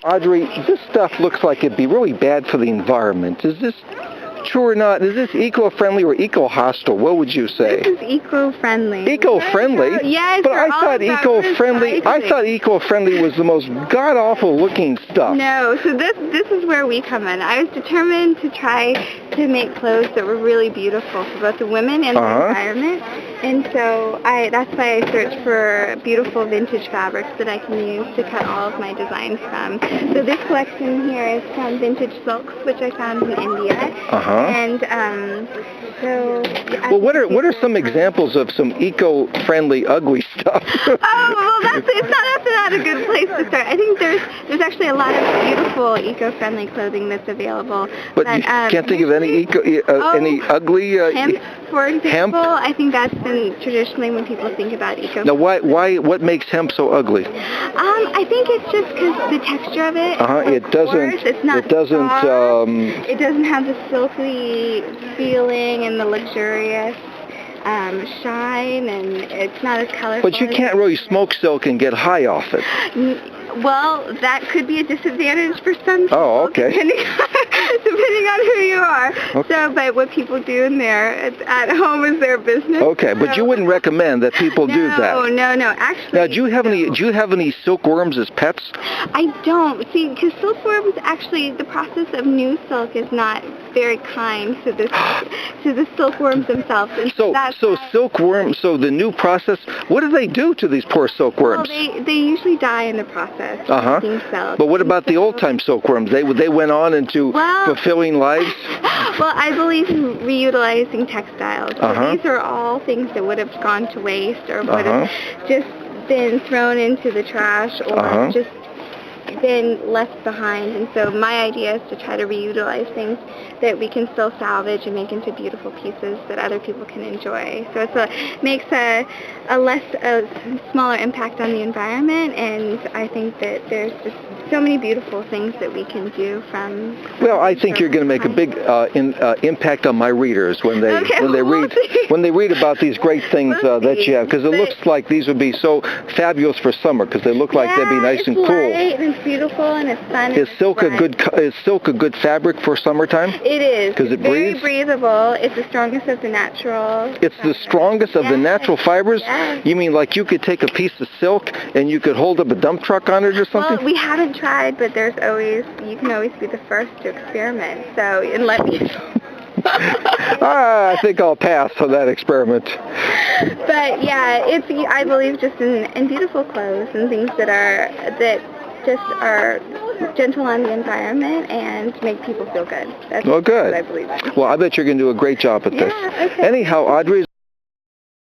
Audrey, this stuff looks like it'd be really bad for the environment. Is this true or not? Is this eco-friendly or eco-hostile? What would you say? This is eco-friendly. Eco-friendly? Yes, but I thought eco-friendly was the most god-awful looking stuff. No, so this is where we come in. I was determined to try to make clothes that were really beautiful for both the women and the environment. And so that's why I searched for beautiful vintage fabrics that I can use to cut all of my designs from. So this collection here is from vintage silks, which I found in India. And well, what are some examples of some eco-friendly ugly stuff? That's not a good place to start. I think there's actually a lot of beautiful eco-friendly clothing that's available. But you can't think of any any ugly hemp, for example. Hemp? I think that's been traditionally when people think about eco. Now, what makes hemp so ugly? I think it's just because the texture of it. It doesn't. It's not. It doesn't. It doesn't have the silky feeling and the luxurious shine, and it's not as colorful. But you can't really smoke silk and get high off it. Well, that could be a disadvantage for some people. Oh, okay. Depending on who you are. Okay. So, but what people do in there at home is their business. Okay, but you wouldn't recommend that people do that. No. Actually. Now, do you have any silkworms as pets? I don't. See, because silkworms, actually, the process of new silk is not very kind to the silkworms themselves. And so silkworms. So the new process. What do they do to these poor silkworms? Well, they usually die in the process. But what about the old-time silkworms? They went on into fulfilling lives? Well, I believe in reutilizing textiles. So these are all things that would have gone to waste or would have just been thrown into the trash or just been left behind. And so my idea is to try to reutilize things that we can still salvage and make into beautiful pieces that other people can enjoy. So it makes a smaller impact on the environment, and I think that there's just so many beautiful things that we can do from. Well, I think you're going to make a big impact on my readers when they read about these great things that you have, because it looks like these would be so fabulous for summer, because they look like they'd be nice and cool. Light and it's beautiful and it's fun. Is silk a good fabric for summertime? It is. Because it very breathes? Breathable. It's the strongest of the natural. It's the strongest of the natural fibers? Yes. You mean like you could take a piece of silk and you could hold up a dump truck on it or something? Well, we haven't tried, but you can always be the first to experiment. So, and let me. I think I'll pass on that experiment. But yeah, I believe just in beautiful clothes and things that just are gentle on the environment and make people feel good. That's good. what I believe in. Well, I bet you're going to do a great job at this. Okay. Anyhow, Audrey.